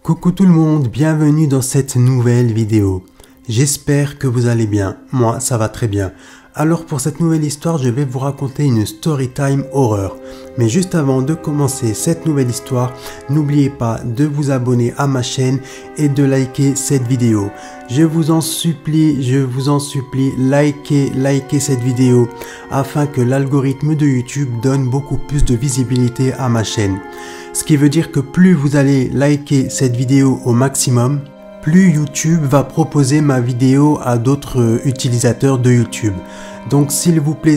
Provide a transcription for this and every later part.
Coucou tout le monde, bienvenue dans cette nouvelle vidéo. J'espère que vous allez bien, moi ça va très bien. Alors pour cette nouvelle histoire, je vais vous raconter une story time horreur. Mais juste avant de commencer cette nouvelle histoire, n'oubliez pas de vous abonner à ma chaîne et de liker cette vidéo. Je vous en supplie, likez cette vidéo afin que l'algorithme de YouTube donne beaucoup plus de visibilité à ma chaîne. Ce qui veut dire que plus vous allez liker cette vidéo au maximum, plus YouTube va proposer ma vidéo à d'autres utilisateurs de YouTube. Donc s'il vous plaît,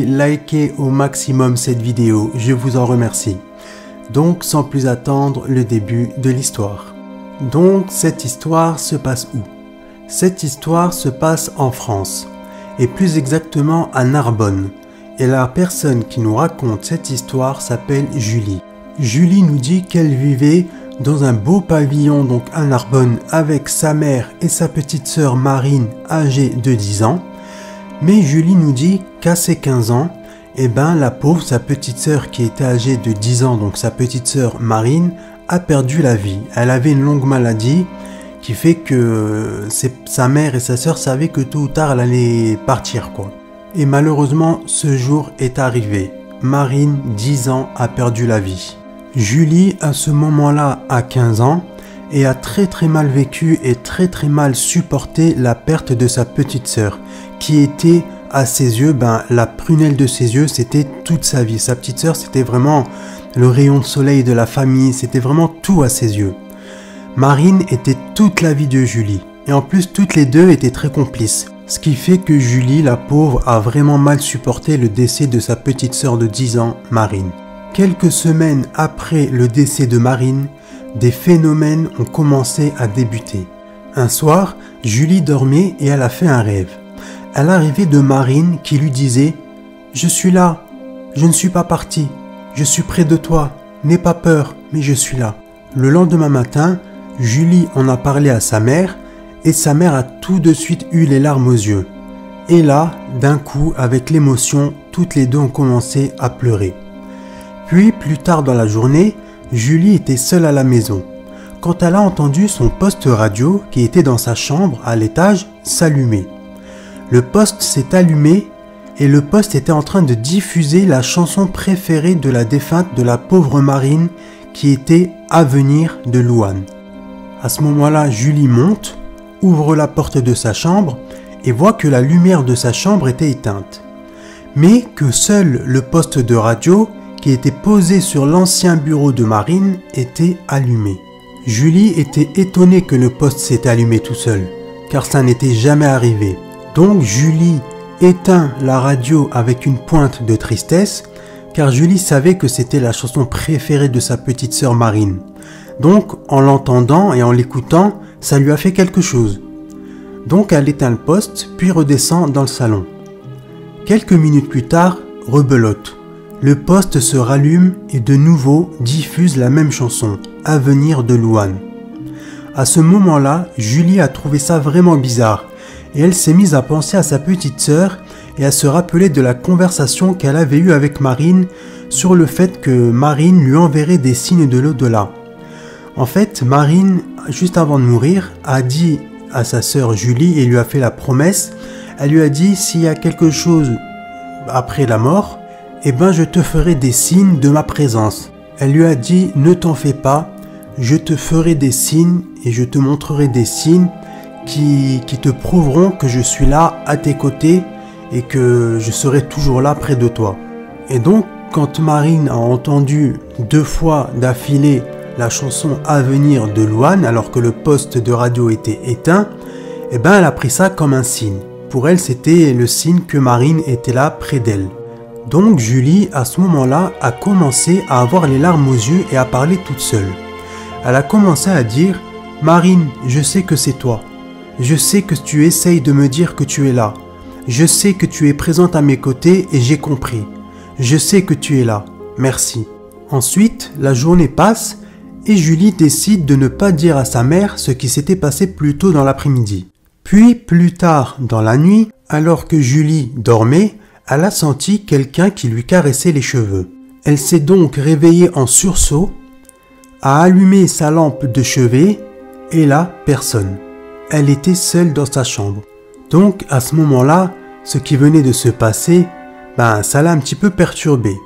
likez au maximum cette vidéo, je vous en remercie. Donc sans plus attendre, le début de l'histoire. Donc cette histoire se passe où? Cette histoire se passe en France, et plus exactement à Narbonne. Et la personne qui nous raconte cette histoire s'appelle Julie. Julie nous dit qu'elle vivait dans un beau pavillon donc à Narbonne avec sa mère et sa petite sœur Marine âgée de 10 ans. Mais Julie nous dit qu'à ses 15 ans, la pauvre, sa petite sœur qui était âgée de 10 ans, donc sa petite sœur Marine, a perdu la vie. Elle avait une longue maladie qui fait que sa mère et sa sœur savaient que tôt ou tard elle allait partir quoi. Et malheureusement, ce jour est arrivé. Marine, 10 ans, a perdu la vie. Julie, à ce moment-là, a 15 ans et a très mal vécu et très mal supporté la perte de sa petite sœur, qui était à ses yeux, la prunelle de ses yeux, c'était toute sa vie. Sa petite sœur, c'était vraiment le rayon de soleil de la famille, c'était vraiment tout à ses yeux. Marine était toute la vie de Julie, et en plus, toutes les deux étaient très complices. Ce qui fait que Julie, la pauvre, a vraiment mal supporté le décès de sa petite sœur de 10 ans, Marine. Quelques semaines après le décès de Marine, des phénomènes ont commencé à débuter. Un soir, Julie dormait et elle a fait un rêve. Elle arrivait de Marine qui lui disait « Je suis là, je ne suis pas partie, je suis près de toi, n'aie pas peur, mais je suis là. » Le lendemain matin, Julie en a parlé à sa mère et sa mère a tout de suite eu les larmes aux yeux. Et là, d'un coup, avec l'émotion, toutes les deux ont commencé à pleurer. Puis, plus tard dans la journée, Julie était seule à la maison, quand elle a entendu son poste radio, qui était dans sa chambre à l'étage, s'allumer. Le poste s'est allumé et le poste était en train de diffuser la chanson préférée de la défunte de la pauvre Marine, qui était « Avenir » de Louane. À ce moment-là, Julie monte, ouvre la porte de sa chambre et voit que la lumière de sa chambre était éteinte, mais que seul le poste de radio qui était posé sur l'ancien bureau de Marine était allumé. Julie était étonnée que le poste s'est allumé tout seul, car ça n'était jamais arrivé. Donc Julie éteint la radio avec une pointe de tristesse, car Julie savait que c'était la chanson préférée de sa petite sœur Marine. Donc en l'entendant et en l'écoutant, ça lui a fait quelque chose. Donc elle éteint le poste, puis redescend dans le salon. Quelques minutes plus tard, rebelote. Le poste se rallume et de nouveau diffuse la même chanson, « Avenir » de Louane. À ce moment-là, Julie a trouvé ça vraiment bizarre et elle s'est mise à penser à sa petite sœur et à se rappeler de la conversation qu'elle avait eue avec Marine sur le fait que Marine lui enverrait des signes de l'au-delà. En fait, Marine, juste avant de mourir, a dit à sa sœur Julie et lui a fait la promesse, elle lui a dit « S'il y a quelque chose après la mort, je te ferai des signes de ma présence. » Elle lui a dit « Ne t'en fais pas, je te ferai des signes et je te montrerai des signes qui te prouveront que je suis là à tes côtés et que je serai toujours là près de toi. » Et donc, quand Marine a entendu 2 fois d'affilée la chanson « Avenir » de Louane alors que le poste de radio était éteint, elle a pris ça comme un signe. Pour elle, c'était le signe que Marine était là près d'elle. Donc Julie, à ce moment-là, a commencé à avoir les larmes aux yeux et à parler toute seule. Elle a commencé à dire « Marine, je sais que c'est toi. Je sais que tu essayes de me dire que tu es là. Je sais que tu es présente à mes côtés et j'ai compris. Je sais que tu es là. Merci. » Ensuite, la journée passe et Julie décide de ne pas dire à sa mère ce qui s'était passé plus tôt dans l'après-midi. Puis, plus tard dans la nuit, alors que Julie dormait, elle a senti quelqu'un qui lui caressait les cheveux. Elle s'est donc réveillée en sursaut, a allumé sa lampe de chevet et là, personne. Elle était seule dans sa chambre. Donc à ce moment-là, ce qui venait de se passer, ça l'a un petit peu perturbée.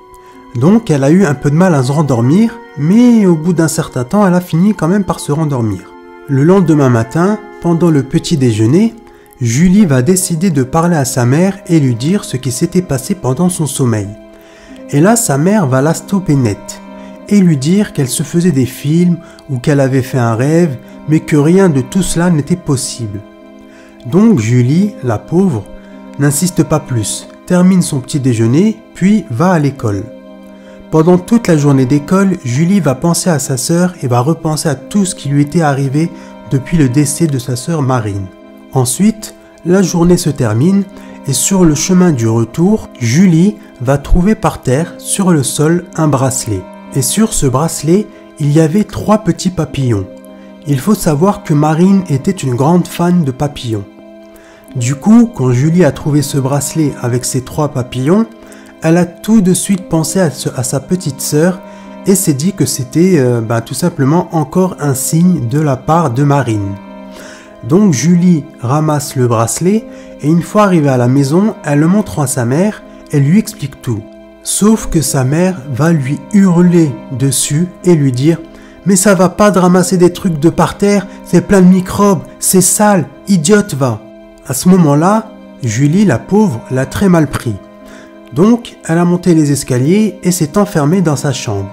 Donc elle a eu un peu de mal à se rendormir, mais au bout d'un certain temps, elle a fini quand même par se rendormir. Le lendemain matin, pendant le petit déjeuner, Julie va décider de parler à sa mère et lui dire ce qui s'était passé pendant son sommeil. Et là, sa mère va la stopper net et lui dire qu'elle se faisait des films ou qu'elle avait fait un rêve, mais que rien de tout cela n'était possible. Donc Julie, la pauvre, n'insiste pas plus, termine son petit déjeuner, puis va à l'école. Pendant toute la journée d'école, Julie va penser à sa sœur et va repenser à tout ce qui lui était arrivé depuis le décès de sa sœur Marine. Ensuite, la journée se termine et sur le chemin du retour, Julie va trouver par terre, sur le sol, un bracelet. Et sur ce bracelet, il y avait 3 petits papillons. Il faut savoir que Marine était une grande fan de papillons. Du coup, quand Julie a trouvé ce bracelet avec ces 3 papillons, elle a tout de suite pensé à sa petite sœur et s'est dit que c'était tout simplement encore un signe de la part de Marine. Donc Julie ramasse le bracelet et une fois arrivée à la maison, elle le montre à sa mère et lui explique tout. Sauf que sa mère va lui hurler dessus et lui dire « Mais ça va pas de ramasser des trucs de par terre, c'est plein de microbes, c'est sale, idiote va !» À ce moment-là, Julie, la pauvre, l'a très mal pris. Donc, elle a monté les escaliers et s'est enfermée dans sa chambre.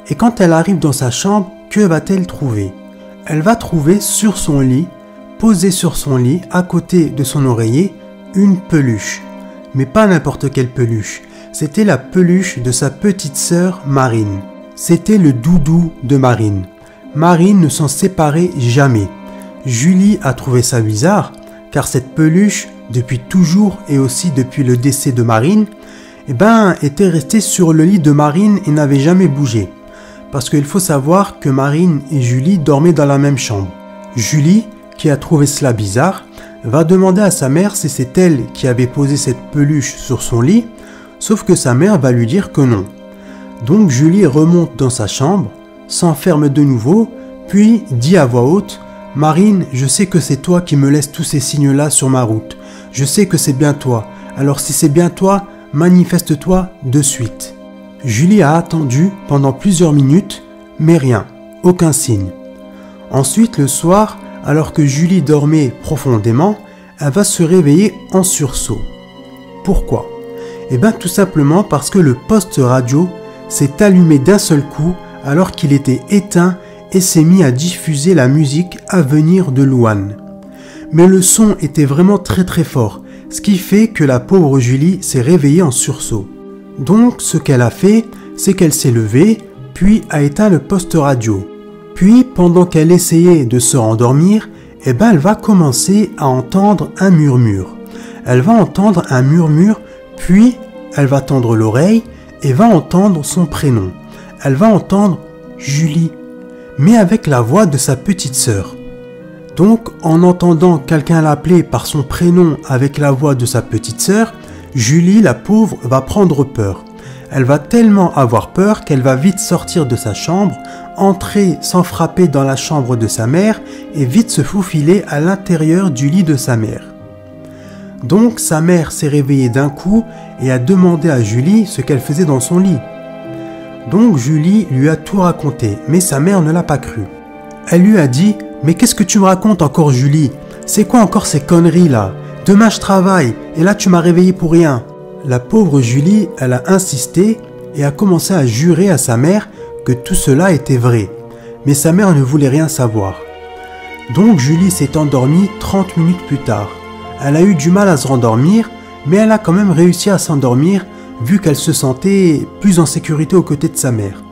Et quand elle arrive dans sa chambre, que va-t-elle trouver ? Elle va trouver sur son lit, posée sur son lit, à côté de son oreiller, une peluche. Mais pas n'importe quelle peluche. C'était la peluche de sa petite sœur Marine. C'était le doudou de Marine. Marine ne s'en séparait jamais. Julie a trouvé ça bizarre, car cette peluche, depuis toujours et aussi depuis le décès de Marine, était restée sur le lit de Marine et n'avait jamais bougé. Parce qu'il faut savoir que Marine et Julie dormaient dans la même chambre. Julie, qui a trouvé cela bizarre, va demander à sa mère si c'est elle qui avait posé cette peluche sur son lit, sauf que sa mère va lui dire que non. Donc Julie remonte dans sa chambre, s'enferme de nouveau, puis dit à voix haute « Marine, je sais que c'est toi qui me laisses tous ces signes-là sur ma route. Je sais que c'est bien toi. Alors si c'est bien toi, manifeste-toi de suite. » Julie a attendu pendant plusieurs minutes, mais rien, aucun signe. Ensuite, le soir, alors que Julie dormait profondément, elle va se réveiller en sursaut. Pourquoi ? Tout simplement parce que le poste radio s'est allumé d'un seul coup alors qu'il était éteint et s'est mis à diffuser la musique à venir de Louane. Mais le son était vraiment très très fort, ce qui fait que la pauvre Julie s'est réveillée en sursaut. Donc ce qu'elle a fait, c'est qu'elle s'est levée, puis a éteint le poste radio. Puis pendant qu'elle essayait de se rendormir, elle va commencer à entendre un murmure. Elle va entendre un murmure, puis elle va tendre l'oreille et va entendre son prénom. Elle va entendre Julie, mais avec la voix de sa petite sœur. Donc en entendant quelqu'un l'appeler par son prénom avec la voix de sa petite sœur, Julie, la pauvre, va prendre peur. Elle va tellement avoir peur qu'elle va vite sortir de sa chambre, entrer sans frapper dans la chambre de sa mère et vite se faufiler à l'intérieur du lit de sa mère. Donc sa mère s'est réveillée d'un coup et a demandé à Julie ce qu'elle faisait dans son lit. Donc Julie lui a tout raconté, mais sa mère ne l'a pas cru. Elle lui a dit « Mais qu'est-ce que tu me racontes encore Julie? C'est quoi encore ces conneries là? Demain je travaille et là tu m'as réveillée pour rien. » La pauvre Julie, elle a insisté et a commencé à jurer à sa mère que tout cela était vrai. Mais sa mère ne voulait rien savoir. Donc Julie s'est endormie 30 minutes plus tard. Elle a eu du mal à se rendormir, mais elle a quand même réussi à s'endormir vu qu'elle se sentait plus en sécurité aux côtés de sa mère.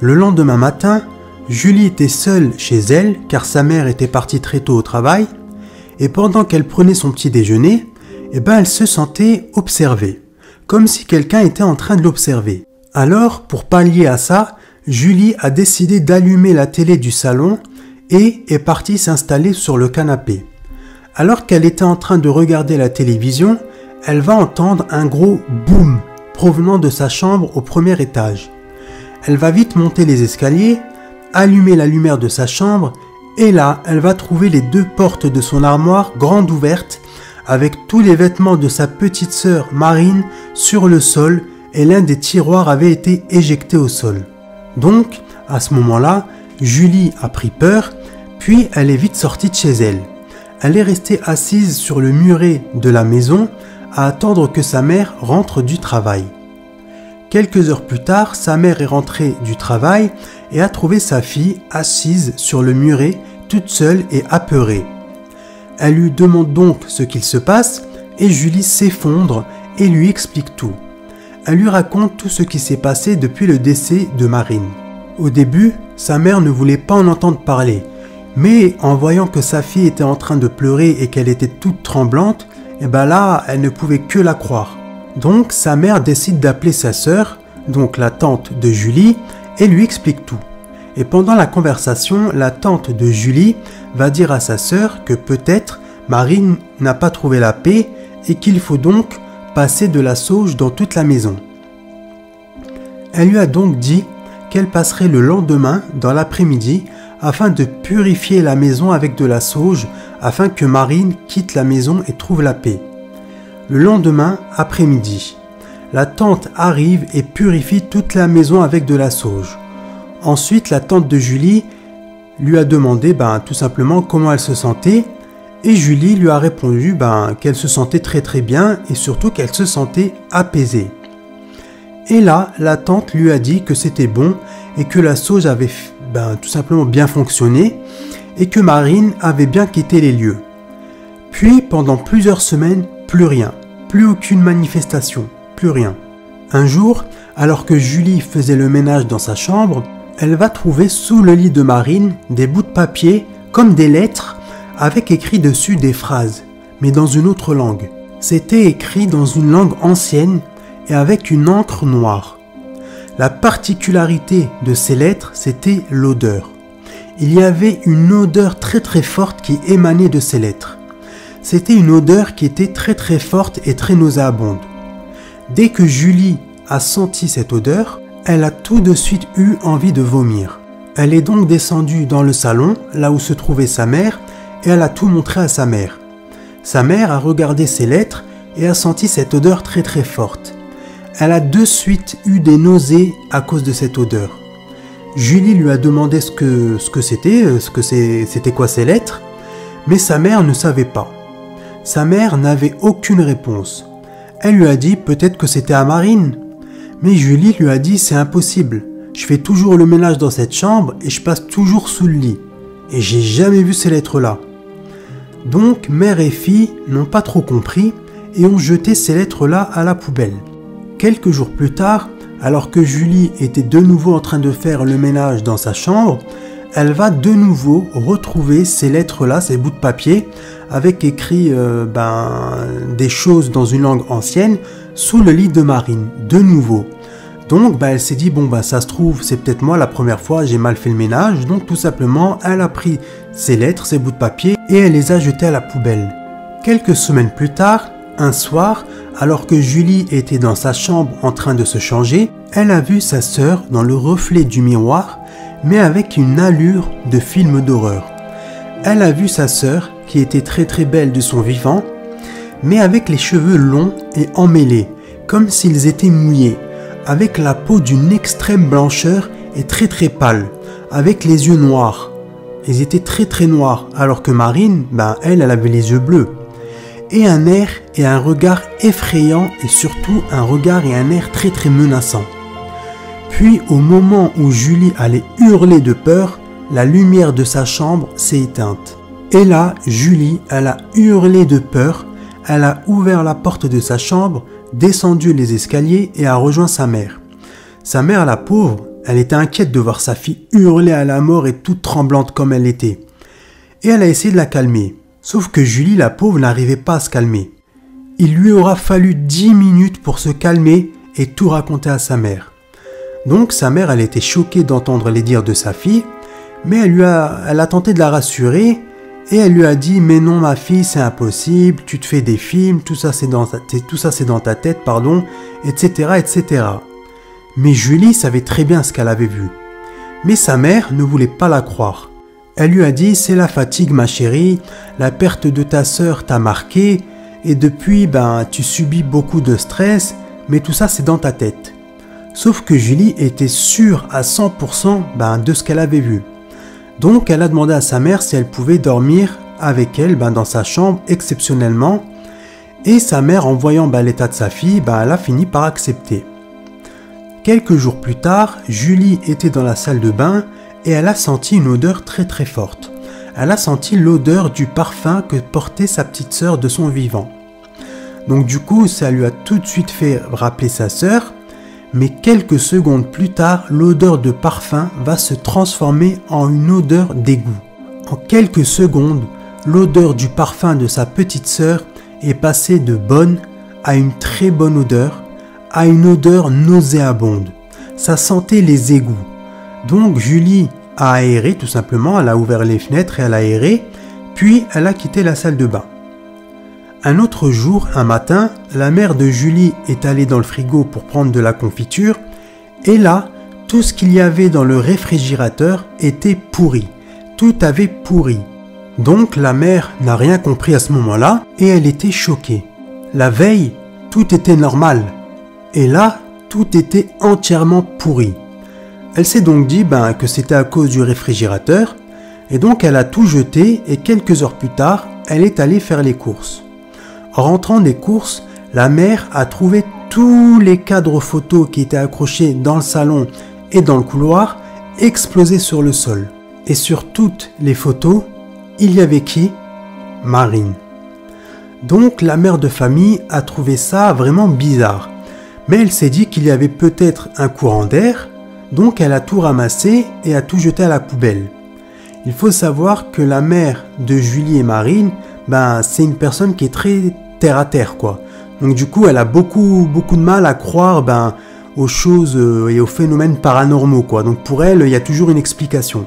Le lendemain matin, Julie était seule chez elle car sa mère était partie très tôt au travail et pendant qu'elle prenait son petit déjeuner, elle se sentait observée, comme si quelqu'un était en train de l'observer. Alors, pour pallier à ça, Julie a décidé d'allumer la télé du salon et est partie s'installer sur le canapé. Alors qu'elle était en train de regarder la télévision, elle va entendre un gros boum provenant de sa chambre au premier étage. Elle va vite monter les escaliers allumer la lumière de sa chambre et là, elle va trouver les 2 portes de son armoire grandes ouvertes avec tous les vêtements de sa petite sœur Marine sur le sol et l'un des tiroirs avait été éjecté au sol. Donc, à ce moment-là, Julie a pris peur, puis elle est vite sortie de chez elle. Elle est restée assise sur le muret de la maison à attendre que sa mère rentre du travail. Quelques heures plus tard, sa mère est rentrée du travail et a trouvé sa fille assise sur le muret, toute seule et apeurée. Elle lui demande donc ce qu'il se passe et Julie s'effondre et lui explique tout. Elle lui raconte tout ce qui s'est passé depuis le décès de Marine. Au début, sa mère ne voulait pas en entendre parler, mais en voyant que sa fille était en train de pleurer et qu'elle était toute tremblante, et ben là, elle ne pouvait que la croire. Donc sa mère décide d'appeler sa sœur, donc la tante de Julie, et lui explique tout. Et pendant la conversation, la tante de Julie va dire à sa sœur que peut-être Marine n'a pas trouvé la paix et qu'il faut donc passer de la sauge dans toute la maison. Elle lui a donc dit qu'elle passerait le lendemain dans l'après-midi afin de purifier la maison avec de la sauge afin que Marine quitte la maison et trouve la paix. Le lendemain après-midi, la tante arrive et purifie toute la maison avec de la sauge. Ensuite, la tante de Julie lui a demandé tout simplement comment elle se sentait et Julie lui a répondu qu'elle se sentait très bien et surtout qu'elle se sentait apaisée. Et là, la tante lui a dit que c'était bon et que la sauge avait tout simplement bien fonctionné et que Marine avait bien quitté les lieux. Puis, pendant plusieurs semaines, plus rien, plus aucune manifestation, plus rien. Un jour, alors que Julie faisait le ménage dans sa chambre, elle va trouver sous le lit de Marine des bouts de papier comme des lettres avec écrit dessus des phrases, mais dans une autre langue. C'était écrit dans une langue ancienne et avec une encre noire. La particularité de ces lettres, c'était l'odeur. Il y avait une odeur très forte qui émanait de ces lettres. C'était une odeur qui était très forte et très nauséabonde. Dès que Julie a senti cette odeur, elle a tout de suite eu envie de vomir. Elle est donc descendue dans le salon, là où se trouvait sa mère, et elle a tout montré à sa mère. Sa mère a regardé ces lettres et a senti cette odeur très forte. Elle a de suite eu des nausées à cause de cette odeur. Julie lui a demandé ce que c'était quoi ces lettres, mais sa mère ne savait pas. Sa mère n'avait aucune réponse. Elle lui a dit peut-être que c'était à Marine. Mais Julie lui a dit c'est impossible. Je fais toujours le ménage dans cette chambre et je passe toujours sous le lit. Et j'ai jamais vu ces lettres-là. Donc mère et fille n'ont pas trop compris et ont jeté ces lettres-là à la poubelle. Quelques jours plus tard, alors que Julie était de nouveau en train de faire le ménage dans sa chambre, elle va de nouveau retrouver ces lettres-là, ces bouts de papier, avec écrit des choses dans une langue ancienne, sous le lit de Marine, de nouveau. Donc elle s'est dit, ça se trouve, c'est peut-être moi la première fois, j'ai mal fait le ménage, donc tout simplement, elle a pris ces lettres, ces bouts de papier, et elle les a jetés à la poubelle. Quelques semaines plus tard, un soir, alors que Julie était dans sa chambre en train de se changer, elle a vu sa sœur dans le reflet du miroir, mais avec une allure de film d'horreur. Elle a vu sa sœur, qui était très belle de son vivant, mais avec les cheveux longs et emmêlés, comme s'ils étaient mouillés, avec la peau d'une extrême blancheur et très pâle, avec les yeux noirs. Ils étaient très noirs, alors que Marine, elle avait les yeux bleus. Et un air et un regard effrayant et surtout un regard et un air très menaçant. Puis au moment où Julie allait hurler de peur, la lumière de sa chambre s'est éteinte. Et là, Julie, elle a hurlé de peur, elle a ouvert la porte de sa chambre, descendu les escaliers et a rejoint sa mère. Sa mère, la pauvre, elle était inquiète de voir sa fille hurler à la mort et toute tremblante comme elle était. Et elle a essayé de la calmer. Sauf que Julie, la pauvre, n'arrivait pas à se calmer. Il lui aura fallu 10 minutes pour se calmer et tout raconter à sa mère. Donc sa mère, elle était choquée d'entendre les dires de sa fille, mais elle a tenté de la rassurer et elle lui a dit « Mais non ma fille, c'est impossible, tu te fais des films, tout ça c'est dans ta tête, etc. etc. » Mais Julie savait très bien ce qu'elle avait vu. Mais sa mère ne voulait pas la croire. Elle lui a dit « C'est la fatigue ma chérie, la perte de ta sœur t'a marqué et depuis tu subis beaucoup de stress, mais tout ça c'est dans ta tête. » Sauf que Julie était sûre à 100% de ce qu'elle avait vu. Donc elle a demandé à sa mère si elle pouvait dormir avec elle dans sa chambre exceptionnellement. Et sa mère, en voyant l'état de sa fille, elle a fini par accepter. Quelques jours plus tard, Julie était dans la salle de bain et elle a senti une odeur très très forte. Elle a senti l'odeur du parfum que portait sa petite sœur de son vivant. Donc du coup, ça lui a tout de suite fait rappeler sa sœur, mais quelques secondes plus tard, l'odeur de parfum va se transformer en une odeur d'égout. En quelques secondes, l'odeur du parfum de sa petite sœur est passée de bonne à une très bonne odeur, à une odeur nauséabonde. Ça sentait les égouts. Donc Julie a aéré tout simplement, elle a ouvert les fenêtres et elle a aéré, puis elle a quitté la salle de bain. Un autre jour, un matin, la mère de Julie est allée dans le frigo pour prendre de la confiture, et là, tout ce qu'il y avait dans le réfrigérateur était pourri. Tout avait pourri. Donc la mère n'a rien compris à ce moment-là, et elle était choquée. La veille, tout était normal, et là, tout était entièrement pourri. Elle s'est donc dit que c'était à cause du réfrigérateur, et donc elle a tout jeté et quelques heures plus tard, elle est allée faire les courses. En rentrant des courses, la mère a trouvé tous les cadres photos qui étaient accrochés dans le salon et dans le couloir explosés sur le sol. Et sur toutes les photos, il y avait qui? Marine. Donc la mère de famille a trouvé ça vraiment bizarre. Mais elle s'est dit qu'il y avait peut-être un courant d'air, donc elle a tout ramassé et a tout jeté à la poubelle. Il faut savoir que la mère de Julie et Marine, c'est une personne qui est très terre à terre quoi. Donc du coup elle a beaucoup de mal à croire aux choses et aux phénomènes paranormaux quoi. Donc pour elle il y a toujours une explication.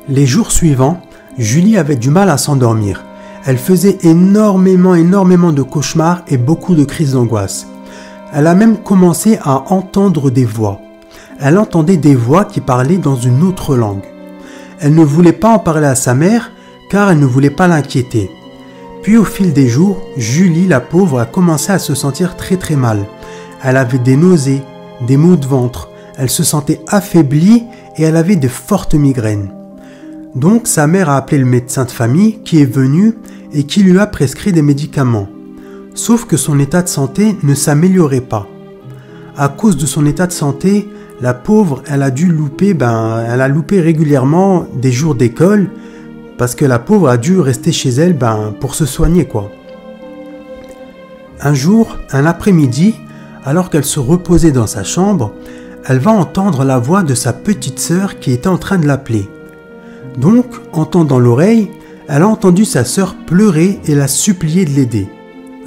Les jours suivants, Julie avait du mal à s'endormir. Elle faisait énormément de cauchemars et beaucoup de crises d'angoisse. Elle a même commencé à entendre des voix. Elle entendait des voix qui parlaient dans une autre langue. Elle ne voulait pas en parler à sa mère car elle ne voulait pas l'inquiéter. Puis au fil des jours, Julie, la pauvre, a commencé à se sentir très mal. Elle avait des nausées, des maux de ventre, elle se sentait affaiblie et elle avait de fortes migraines. Donc sa mère a appelé le médecin de famille qui est venu et qui lui a prescrit des médicaments. Sauf que son état de santé ne s'améliorait pas. À cause de son état de santé, la pauvre, elle a dû louper, elle a loupé régulièrement des jours d'école parce que la pauvre a dû rester chez elle pour se soigner quoi. Un jour, un après-midi, alors qu'elle se reposait dans sa chambre, elle va entendre la voix de sa petite sœur qui était en train de l'appeler. Donc, en tendant l'oreille, elle a entendu sa sœur pleurer et la supplier de l'aider.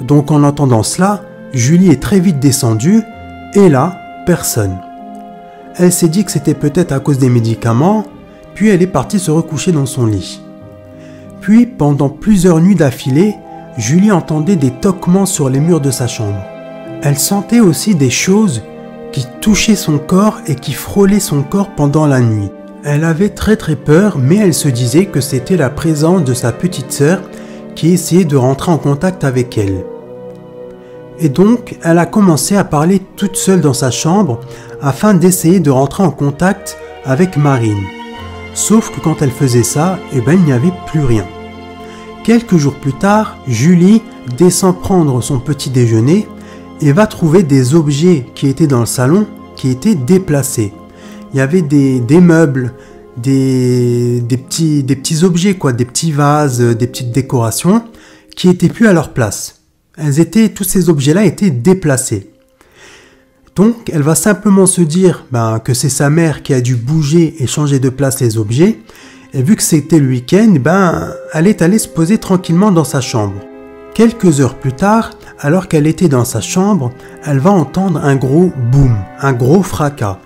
Donc en entendant cela, Julie est très vite descendue et là, personne. Elle s'est dit que c'était peut-être à cause des médicaments, puis elle est partie se recoucher dans son lit. Puis, pendant plusieurs nuits d'affilée, Julie entendait des toquements sur les murs de sa chambre. Elle sentait aussi des choses qui touchaient son corps et qui frôlaient son corps pendant la nuit. Elle avait très peur, mais elle se disait que c'était la présence de sa petite sœur qui essayait de rentrer en contact avec elle. Et donc, elle a commencé à parler toute seule dans sa chambre afin d'essayer de rentrer en contact avec Marine. Sauf que quand elle faisait ça, il n'y avait plus rien. Quelques jours plus tard, Julie descend prendre son petit déjeuner et va trouver des objets qui étaient dans le salon qui étaient déplacés. Il y avait des meubles, des petits objets, des petits vases, des petites décorations qui n'étaient plus à leur place. Tous ces objets-là étaient déplacés. Donc, elle va simplement se dire que c'est sa mère qui a dû bouger et changer de place les objets. Et vu que c'était le week-end, elle est allée se poser tranquillement dans sa chambre. Quelques heures plus tard, alors qu'elle était dans sa chambre, elle va entendre un gros boum, un gros fracas.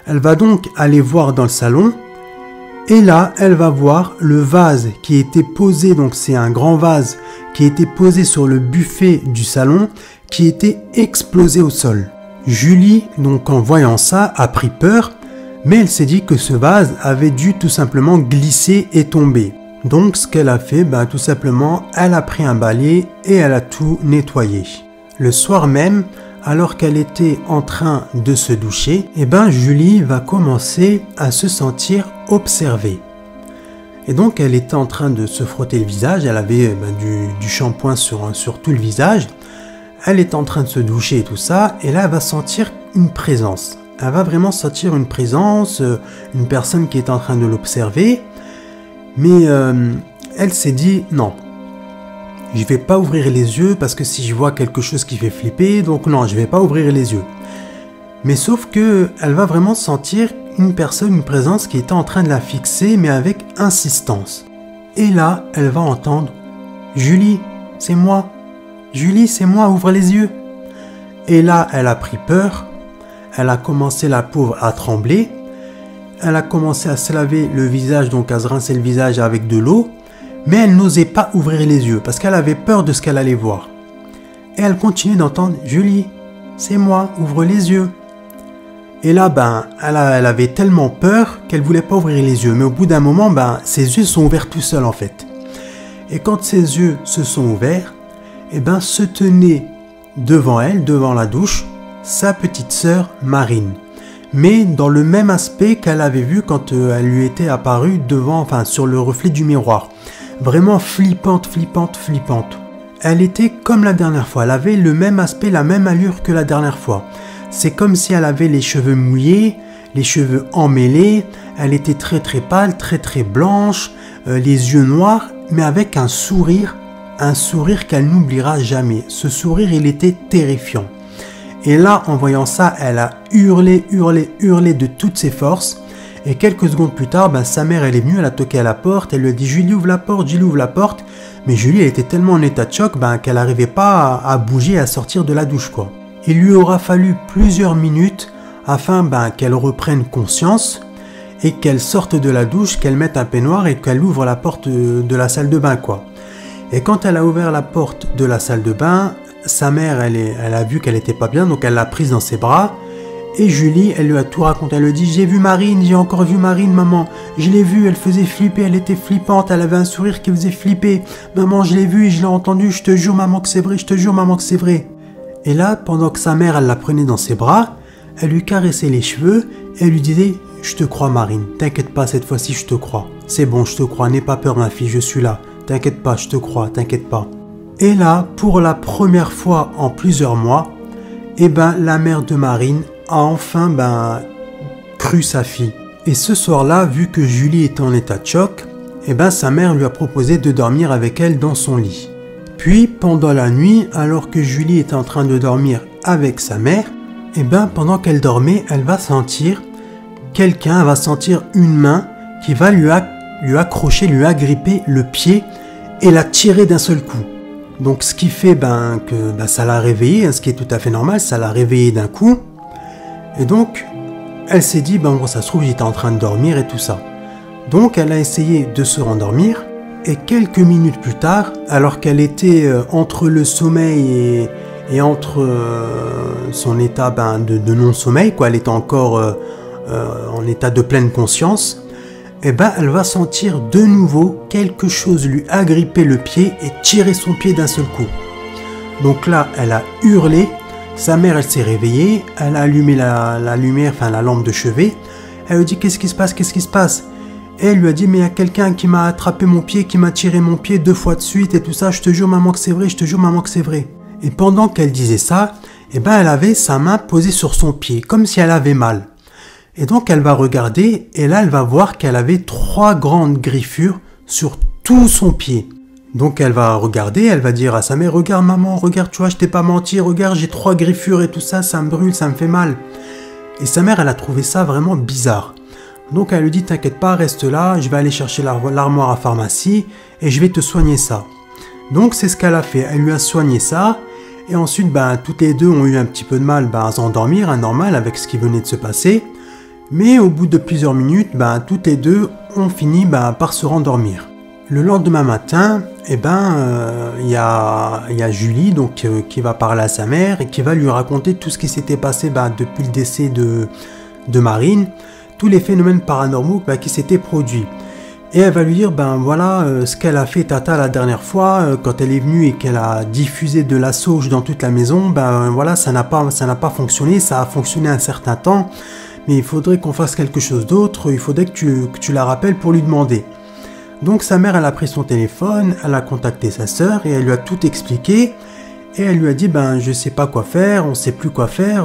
Elle va donc aller voir dans le salon. Et là, elle va voir le vase qui était posé, donc c'est un grand vase qui était posé sur le buffet du salon, qui était explosé au sol. Julie, donc en voyant ça, a pris peur, Mais elle s'est dit que ce vase avait dû tout simplement glisser et tomber. Donc ce qu'elle a fait, tout simplement, elle a pris un balai et elle a tout nettoyé. Le soir même, alors qu'elle était en train de se doucher, Julie va commencer à se sentir observée. Et donc elle était en train de se frotter le visage, elle avait du shampoing sur tout le visage, elle est en train de se doucher et tout ça, et là elle va sentir une présence. Elle va vraiment sentir une présence, une personne qui est en train de l'observer, mais elle s'est dit non. Je vais pas ouvrir les yeux parce que si je vois quelque chose qui fait flipper, donc non, je vais pas ouvrir les yeux. Mais sauf que elle va vraiment sentir une personne, une présence qui était en train de la fixer, mais avec insistance. Et là, elle va entendre « Julie, c'est moi. Julie, c'est moi, ouvre les yeux. » Et là, elle a pris peur. Elle a commencé, la pauvre, à trembler. Elle a commencé à se laver le visage, donc à se rincer le visage avec de l'eau. Mais elle n'osait pas ouvrir les yeux parce qu'elle avait peur de ce qu'elle allait voir. Et elle continue d'entendre « Julie, c'est moi, ouvre les yeux. » Et là, elle avait tellement peur qu'elle voulait pas ouvrir les yeux. Mais au bout d'un moment, ses yeux sont ouverts tout seuls en fait. Et quand ses yeux se sont ouverts, se tenait devant elle, devant la douche, sa petite sœur Marine. Mais dans le même aspect qu'elle avait vu quand elle lui était apparue sur le reflet du miroir. Vraiment flippante, flippante, flippante. Elle était comme la dernière fois. Elle avait le même aspect, la même allure que la dernière fois. C'est comme si elle avait les cheveux mouillés, les cheveux emmêlés, elle était très très pâle, très très blanche, les yeux noirs, mais avec un sourire qu'elle n'oubliera jamais. Ce sourire, il était terrifiant. Et là, en voyant ça, elle a hurlé, hurlé, hurlé de toutes ses forces. Et quelques secondes plus tard, sa mère, elle est venue, elle a toqué à la porte, elle lui a dit « Julie, ouvre la porte, Julie, ouvre la porte ». Mais Julie, elle était tellement en état de choc qu'elle n'arrivait pas à bouger, à sortir de la douche, quoi. Il lui aura fallu plusieurs minutes afin qu'elle reprenne conscience et qu'elle sorte de la douche, qu'elle mette un peignoir et qu'elle ouvre la porte de la salle de bain, quoi. Et quand elle a ouvert la porte de la salle de bain, sa mère, elle a vu qu'elle n'était pas bien, donc elle l'a prise dans ses bras. Et Julie, elle lui a tout raconté. Elle lui a dit « J'ai vu Marine, j'ai encore vu Marine, maman. Je l'ai vue, elle faisait flipper, elle était flippante, elle avait un sourire qui faisait flipper. Maman, je l'ai vue et je l'ai entendue, je te jure, maman, que c'est vrai, je te jure, maman, que c'est vrai. » Et là, pendant que sa mère, elle la prenait dans ses bras, elle lui caressait les cheveux et elle lui disait « Je te crois, Marine, t'inquiète pas, cette fois-ci, je te crois. C'est bon, je te crois, n'aie pas peur, ma fille, je suis là. T'inquiète pas, je te crois, t'inquiète pas. » Et là, pour la première fois en plusieurs mois, la mère de Marine a enfin cru sa fille. Et ce soir-là, vu que Julie était en état de choc, sa mère lui a proposé de dormir avec elle dans son lit. Puis, pendant la nuit, alors que Julie était en train de dormir avec sa mère, pendant qu'elle dormait, elle va sentir une main qui va lui accrocher, lui agripper le pied et la tirer d'un seul coup. Donc ce qui fait que ça l'a réveillée, ce qui est tout à fait normal, ça l'a réveillée d'un coup. Et donc, elle s'est dit, ça se trouve, j'étais en train de dormir et tout ça. Donc elle a essayé de se rendormir. Et quelques minutes plus tard, alors qu'elle était entre le sommeil et entre son état de non-sommeil, elle était encore en état de pleine conscience, elle va sentir de nouveau quelque chose lui agripper le pied et tirer son pied d'un seul coup. Donc là, elle a hurlé, sa mère, elle s'est réveillée, elle a allumé la lumière, la lampe de chevet, elle lui dit « Qu'est-ce qui se passe, qu'est-ce qui se passe ?» Et elle lui a dit « Mais il y a quelqu'un qui m'a attrapé mon pied, qui m'a tiré mon pied 2 fois de suite et tout ça, je te jure maman que c'est vrai, je te jure maman que c'est vrai. » Et pendant qu'elle disait ça, elle avait sa main posée sur son pied, comme si elle avait mal. Et donc elle va regarder, et là elle va voir qu'elle avait 3 grandes griffures sur tout son pied. Donc elle va regarder, elle va dire à sa mère « Regarde maman, regarde, tu vois, je t'ai pas menti, regarde, j'ai 3 griffures et tout ça, ça me brûle, ça me fait mal. » Et sa mère, elle a trouvé ça vraiment bizarre. Donc elle lui dit « T'inquiète pas, reste là, je vais aller chercher l'armoire à pharmacie et je vais te soigner ça. » Donc c'est ce qu'elle a fait, elle lui a soigné ça. Et ensuite, toutes les deux ont eu un petit peu de mal à s'endormir, normal, avec ce qui venait de se passer. Mais au bout de plusieurs minutes, toutes les deux ont fini par se rendormir. Le lendemain matin, il y a Julie qui va parler à sa mère et qui va lui raconter tout ce qui s'était passé depuis le décès de Marine. tous les phénomènes paranormaux qui s'étaient produits. Et elle va lui dire, ben voilà, ce qu'elle a fait Tata la dernière fois, quand elle est venue et qu'elle a diffusé de la sauge dans toute la maison, ben voilà, ça n'a pas fonctionné, ça a fonctionné un certain temps, mais il faudrait qu'on fasse quelque chose d'autre, il faudrait que tu la rappelles pour lui demander. Donc sa mère, elle a pris son téléphone, elle a contacté sa sœur et elle lui a tout expliqué, et elle lui a dit, ben je sais pas quoi faire, on sait plus quoi faire,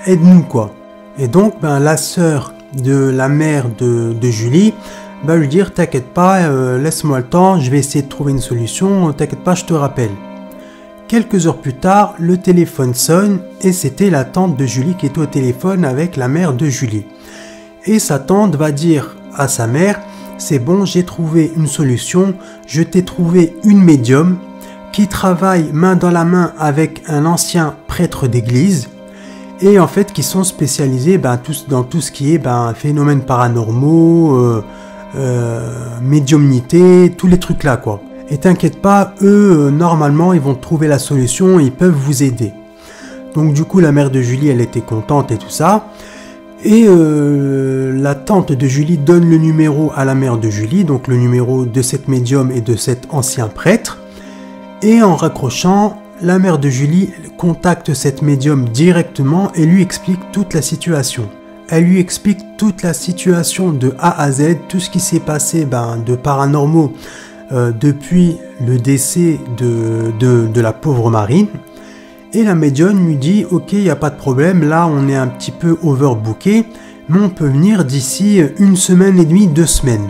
aide-nous quoi. Et donc, ben la sœur de la mère de Julie, va lui dire, t'inquiète pas, laisse-moi le temps, je vais essayer de trouver une solution, t'inquiète pas, je te rappelle. Quelques heures plus tard, le téléphone sonne et c'était la tante de Julie qui était au téléphone avec la mère de Julie. Et sa tante va dire à sa mère, c'est bon, j'ai trouvé une solution, je t'ai trouvé une médium qui travaille main dans la main avec un ancien prêtre d'église et en fait qui sont spécialisés dans tout ce qui est phénomènes paranormaux, médiumnité, tous les trucs là quoi. Et t'inquiète pas, eux normalement ils vont trouver la solution, ils peuvent vous aider. Donc du coup la mère de Julie elle était contente et tout ça. Et la tante de Julie donne le numéro à la mère de Julie, donc le numéro de cette médium et de cet ancien prêtre. Et en raccrochant, la mère de Julie contacte cette médium directement et lui explique toute la situation. Elle lui explique toute la situation de A à Z, tout ce qui s'est passé de paranormaux depuis le décès de la pauvre Marine. Et la médium lui dit, ok, il n'y a pas de problème, là on est un petit peu overbooké, mais on peut venir d'ici 1 semaine et demie, 2 semaines.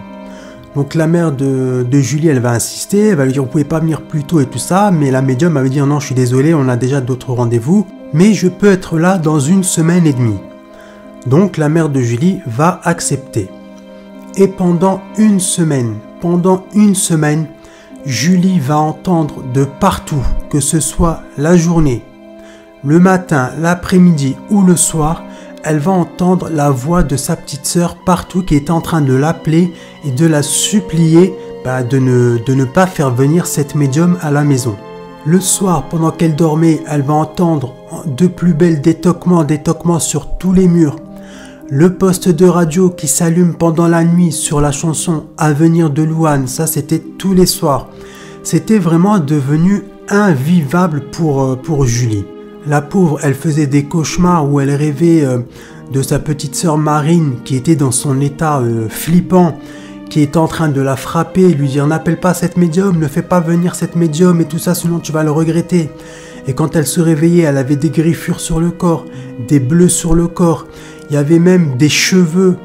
Donc la mère de Julie, elle va insister, elle va lui dire, vous pouvez pas venir plus tôt et tout ça, mais la médium va lui dire, non, je suis désolé, on a déjà d'autres rendez-vous, mais je peux être là dans 1 semaine et demie. Donc la mère de Julie va accepter. Et pendant une semaine, Julie va entendre de partout, que ce soit la journée, le matin, l'après-midi ou le soir, elle va entendre la voix de sa petite sœur partout qui est en train de l'appeler et de la supplier de ne pas faire venir cette médium à la maison. Le soir, pendant qu'elle dormait, elle va entendre de plus belles des toquements sur tous les murs. Le poste de radio qui s'allume pendant la nuit sur la chanson Avenir de Louane, ça c'était tous les soirs. C'était vraiment devenu invivable pour Julie. La pauvre, elle faisait des cauchemars où elle rêvait de sa petite sœur Marine qui était dans son état flippant, qui est en train de la frapper, lui dire n'appelle pas cette médium, ne fais pas venir cette médium et tout ça sinon tu vas le regretter. Et quand elle se réveillait, elle avait des griffures sur le corps, des bleus sur le corps. Il y avait même des cheveux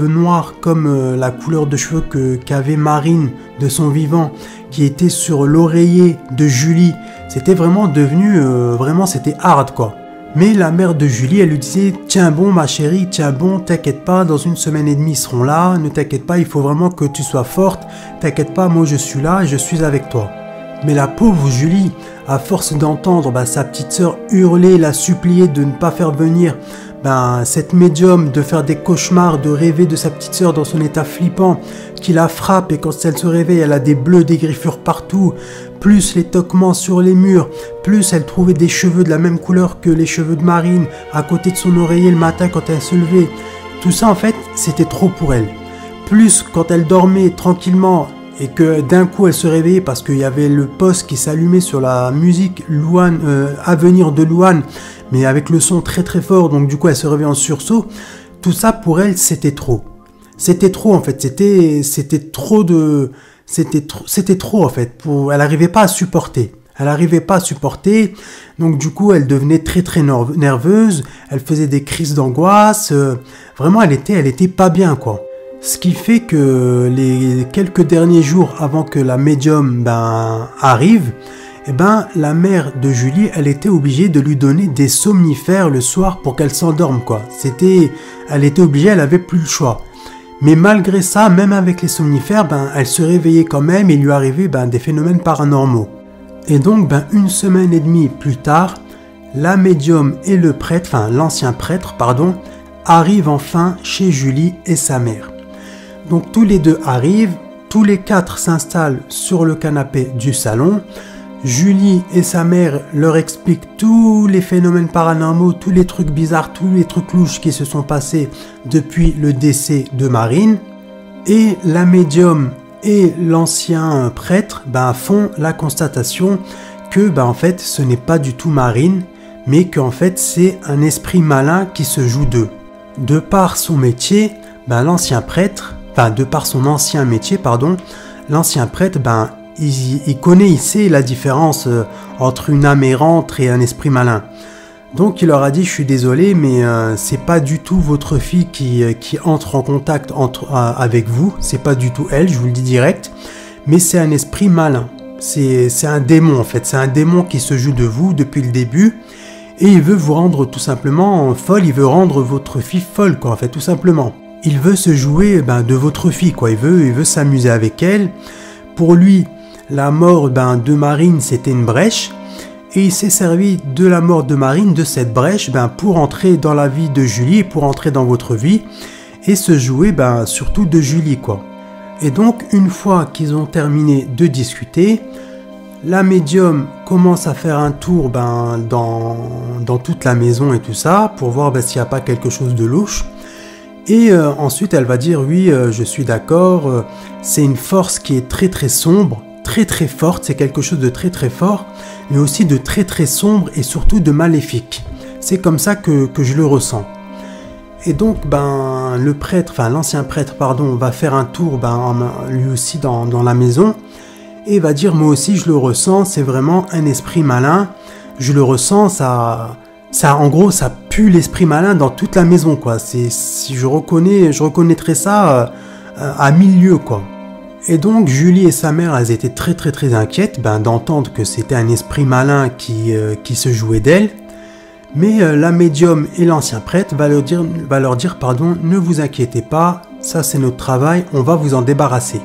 noirs comme la couleur de cheveux qu'avait Marine de son vivant, qui était sur l'oreiller de Julie. C'était vraiment devenu, c'était hard quoi. Mais la mère de Julie, elle lui disait « Tiens bon ma chérie, tiens bon, t'inquiète pas, dans 1 semaine et demie ils seront là, ne t'inquiète pas, il faut vraiment que tu sois forte, t'inquiète pas, moi je suis là et je suis avec toi. » Mais la pauvre Julie, à force d'entendre sa petite sœur hurler, la supplier de ne pas faire venir cette médium, de faire des cauchemars, de rêver de sa petite sœur dans son état flippant, qui la frappe et quand elle se réveille, elle a des bleus, des griffures partout, plus les toquements sur les murs, plus elle trouvait des cheveux de la même couleur que les cheveux de Marine à côté de son oreiller le matin quand elle se levait. Tout ça en fait, c'était trop pour elle. Plus quand elle dormait tranquillement et que d'un coup elle se réveillait parce qu'il y avait le poste qui s'allumait sur la musique Louane, Avenir de Louane, mais avec le son très très fort, donc du coup elle se réveillait en sursaut. Tout ça pour elle c'était trop. C'était trop en fait, c'était trop en fait, elle n'arrivait pas à supporter. Donc du coup elle devenait très très nerveuse, elle faisait des crises d'angoisse, vraiment elle était pas bien quoi. Ce qui fait que les quelques derniers jours avant que la médium arrive, la mère de Julie, elle était obligée de lui donner des somnifères le soir pour qu'elle s'endorme quoi. Elle était obligée, elle avait plus le choix. Mais malgré ça, même avec les somnifères, elle se réveillait quand même et il lui arrivait des phénomènes paranormaux. Et donc 1 semaine et demie plus tard, la médium et le prêtre, l'ancien prêtre, arrivent enfin chez Julie et sa mère. Donc tous les deux arrivent, tous les 4 s'installent sur le canapé du salon. Julie et sa mère leur expliquent tous les phénomènes paranormaux, tous les trucs bizarres, tous les trucs louches qui se sont passés depuis le décès de Marine. Et la médium et l'ancien prêtre font la constatation que en fait ce n'est pas du tout Marine, mais qu'en fait c'est un esprit malin qui se joue d'eux. De par son métier, l'ancien prêtre, de par son ancien métier, l'ancien prêtre, il connaît, il sait la différence entre une âme errante et un esprit malin. Donc il leur a dit, je suis désolé, mais c'est pas du tout votre fille qui entre en contact avec vous, c'est pas du tout elle, je vous le dis direct, mais c'est un esprit malin. C'est un démon en fait, c'est un démon qui se joue de vous depuis le début, et il veut vous rendre tout simplement folle, il veut rendre votre fille folle quoi, en fait, tout simplement. Il veut se jouer de votre fille quoi, il veut s'amuser avec elle. Pour lui, la mort de Marine c'était une brèche, et il s'est servi de la mort de Marine, de cette brèche, pour entrer dans la vie de Julie, pour entrer dans votre vie, et se jouer surtout de Julie quoi. Et donc une fois qu'ils ont terminé de discuter, la médium commence à faire un tour dans toute la maison et tout ça, pour voir s'il n'y a pas quelque chose de louche. Et ensuite elle va dire oui, je suis d'accord, c'est une force qui est très très sombre, très très forte, c'est quelque chose de très très fort, mais aussi de très très sombre et surtout de maléfique. C'est comme ça que je le ressens. Et donc le prêtre, l'ancien prêtre va faire un tour lui aussi dans la maison, et va dire moi aussi je le ressens, c'est vraiment un esprit malin, je le ressens, ça en gros ça pue l'esprit malin dans toute la maison quoi. Si je reconnaîtrais ça à 1000 lieues quoi. Et donc Julie et sa mère, elles étaient très très très inquiètes d'entendre que c'était un esprit malin qui se jouait d'elle. Mais la médium et l'ancien prêtre va leur dire ne vous inquiétez pas, ça c'est notre travail, on va vous en débarrasser.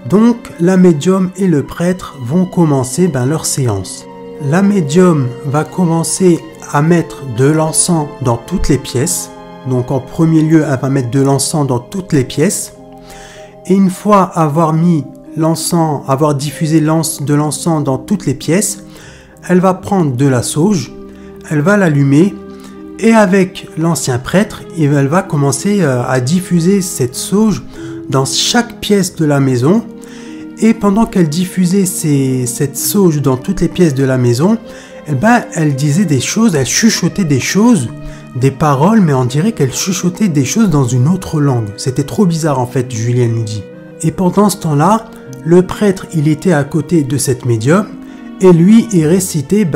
Donc la médium et le prêtre vont commencer leur séance. La médium va commencer à mettre de l'encens dans toutes les pièces. Donc en premier lieu, elle va mettre de l'encens dans toutes les pièces. Et une fois avoir mis l'encens, avoir diffusé de l'encens dans toutes les pièces, elle va prendre de la sauge, elle va l'allumer, et avec l'ancien prêtre, elle va commencer à diffuser cette sauge dans chaque pièce de la maison. Et pendant qu'elle diffusait cette sauge dans toutes les pièces de la maison, elle disait des choses, elle chuchotait des choses, des paroles, mais on dirait qu'elle chuchotait des choses dans une autre langue. C'était trop bizarre en fait, Julie nous dit. Et pendant ce temps-là, le prêtre, il était à côté de cette médium, et lui, il récitait,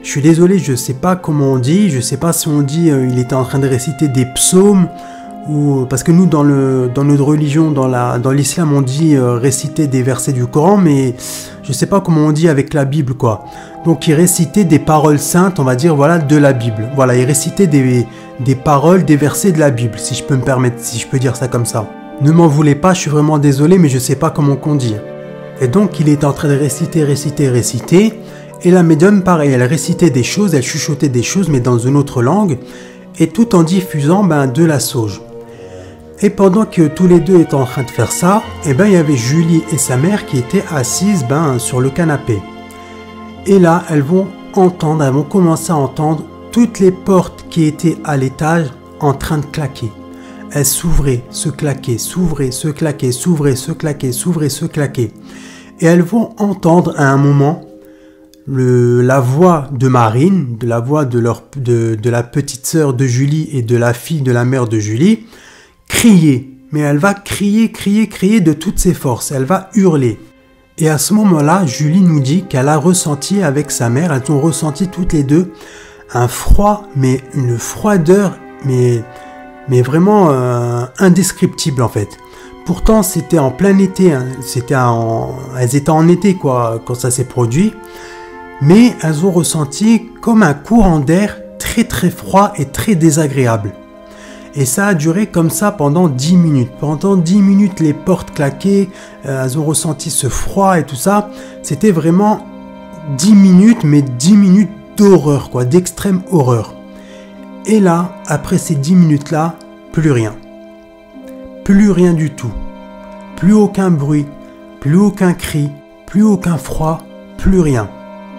je suis désolé, je sais pas comment on dit, je sais pas si on dit, il était en train de réciter des psaumes, parce que nous dans notre religion, dans l'islam, on dit réciter des versets du Coran, mais je sais pas comment on dit avec la Bible quoi. Donc il récitait des paroles saintes, on va dire de la Bible. Voilà, il récitait des paroles, des versets de la Bible, si je peux me permettre, si je peux dire ça comme ça. Ne m'en voulez pas, je suis vraiment désolé, mais je sais pas comment qu'on dit. Et donc il était en train de réciter, et la médium pareil, elle récitait des choses, elle chuchotait des choses, mais dans une autre langue, et tout en diffusant de la sauge. Et pendant que tous les deux étaient en train de faire ça, il y avait Julie et sa mère qui étaient assises sur le canapé. Et là, elles vont commencer à entendre toutes les portes qui étaient à l'étage en train de claquer. Elles s'ouvraient, se claquaient, s'ouvraient, se claquaient, s'ouvraient, se claquaient, s'ouvraient, se claquaient. Et elles vont entendre à un moment la voix de Marine, de la voix de la petite sœur de Julie et de la fille de la mère de Julie, crier. Mais elle va crier de toutes ses forces, elle va hurler. Et à ce moment-là, Julie nous dit qu'elle a ressenti avec sa mère, elles ont ressenti toutes les deux un froid, mais une froideur, mais vraiment indescriptible en fait. Pourtant, c'était en plein été, elles étaient en été quoi quand ça s'est produit, mais elles ont ressenti comme un courant d'air très très froid et très désagréable. Et ça a duré comme ça pendant 10 minutes. Pendant 10 minutes, les portes claquaient, elles ont ressenti ce froid et tout ça. C'était vraiment 10 minutes, mais 10 minutes d'horreur, quoi, d'extrême horreur. Et là, après ces 10 minutes-là, plus rien. Plus rien du tout. Plus aucun bruit, plus aucun cri, plus aucun froid, plus rien.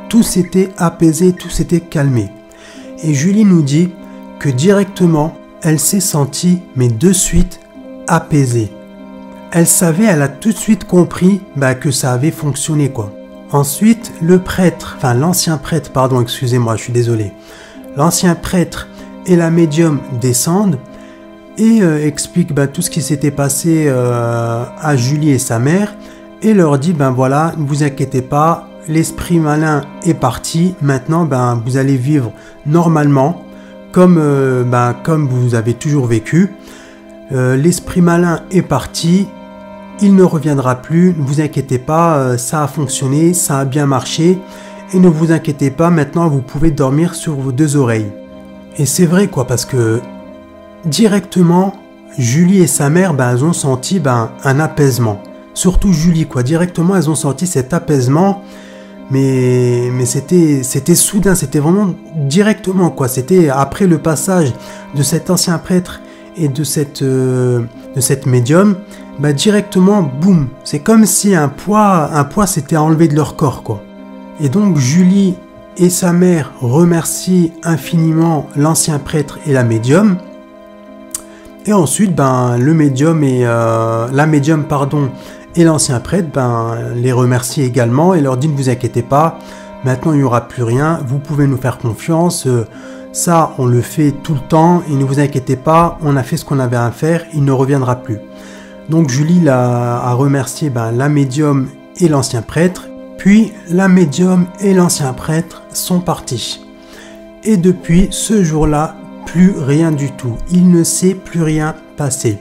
Tout s'était apaisé, tout s'était calmé. Et Julie nous dit que directement, elle s'est sentie, mais de suite, apaisée. Elle savait, elle a tout de suite compris que ça avait fonctionné, quoi. Ensuite, l'ancien prêtre, pardon, excusez-moi, je suis désolé. L'ancien prêtre et la médium descendent et expliquent tout ce qui s'était passé à Julie et sa mère et leur dit, voilà, ne vous inquiétez pas, l'esprit malin est parti, maintenant, vous allez vivre normalement, comme vous avez toujours vécu. L'esprit malin est parti, il ne reviendra plus, ne vous inquiétez pas, ça a fonctionné, ça a bien marché, et ne vous inquiétez pas, maintenant vous pouvez dormir sur vos deux oreilles. Et c'est vrai quoi, parce que directement, Julie et sa mère, elles ont senti un apaisement. Surtout Julie quoi, directement elles ont senti cet apaisement, mais c'était soudain, c'était vraiment directement quoi, c'était après le passage de cet ancien prêtre et de cette médium, directement, boum, c'est comme si un poids s'était enlevé de leur corps, quoi. Et donc, Julie et sa mère remercient infiniment l'ancien prêtre et la médium. Et ensuite, le médium et la médium, et l'ancien prêtre, les remercient également et leur dit ne vous inquiétez pas, maintenant il n'y aura plus rien, vous pouvez nous faire confiance. Ça, on le fait tout le temps et ne vous inquiétez pas, on a fait ce qu'on avait à faire, il ne reviendra plus. Donc Julie a remercié la médium et l'ancien prêtre, puis la médium et l'ancien prêtre sont partis. Et depuis ce jour-là, plus rien du tout, il ne s'est plus rien passé.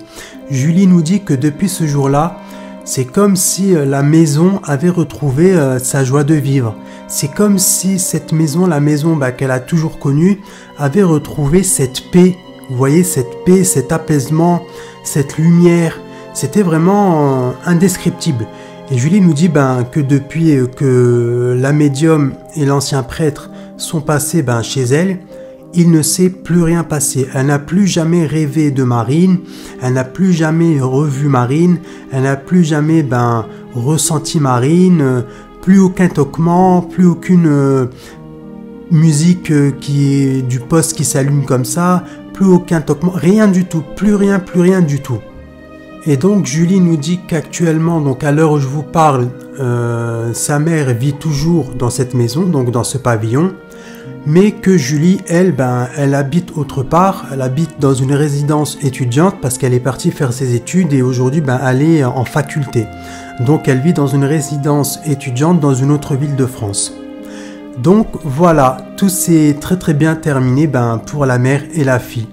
Julie nous dit que depuis ce jour-là, c'est comme si la maison avait retrouvé sa joie de vivre. C'est comme si cette maison, la maison qu'elle a toujours connue, avait retrouvé cette paix. Vous voyez, cette paix, cet apaisement, cette lumière. C'était vraiment indescriptible. Et Julie nous dit que depuis que la médium et l'ancien prêtre sont passés chez elle, il ne s'est plus rien passé. Elle n'a plus jamais rêvé de Marine, elle n'a plus jamais revu Marine, elle n'a plus jamais ressenti Marine, plus aucun toquement, plus aucune musique qui est du poste qui s'allume comme ça, plus aucun toquement, rien du tout, plus rien du tout. Et donc Julie nous dit qu'actuellement, donc à l'heure où je vous parle, sa mère vit toujours dans cette maison, donc dans ce pavillon, mais que Julie, elle, elle habite autre part, elle habite dans une résidence étudiante parce qu'elle est partie faire ses études et aujourd'hui elle est en faculté. Donc elle vit dans une résidence étudiante dans une autre ville de France. Donc voilà, tout s'est très bien terminé pour la mère et la fille.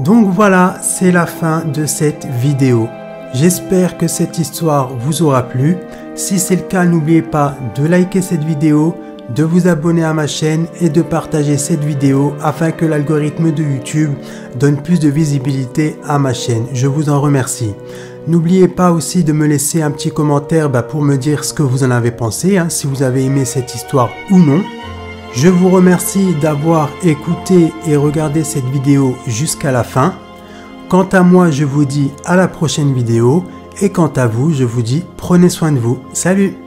Donc voilà, c'est la fin de cette vidéo. J'espère que cette histoire vous aura plu. Si c'est le cas, n'oubliez pas de liker cette vidéo, de vous abonner à ma chaîne et de partager cette vidéo afin que l'algorithme de YouTube donne plus de visibilité à ma chaîne. Je vous en remercie. N'oubliez pas aussi de me laisser un petit commentaire pour me dire ce que vous en avez pensé, si vous avez aimé cette histoire ou non. Je vous remercie d'avoir écouté et regardé cette vidéo jusqu'à la fin. Quant à moi, je vous dis à la prochaine vidéo et quant à vous, je vous dis prenez soin de vous. Salut!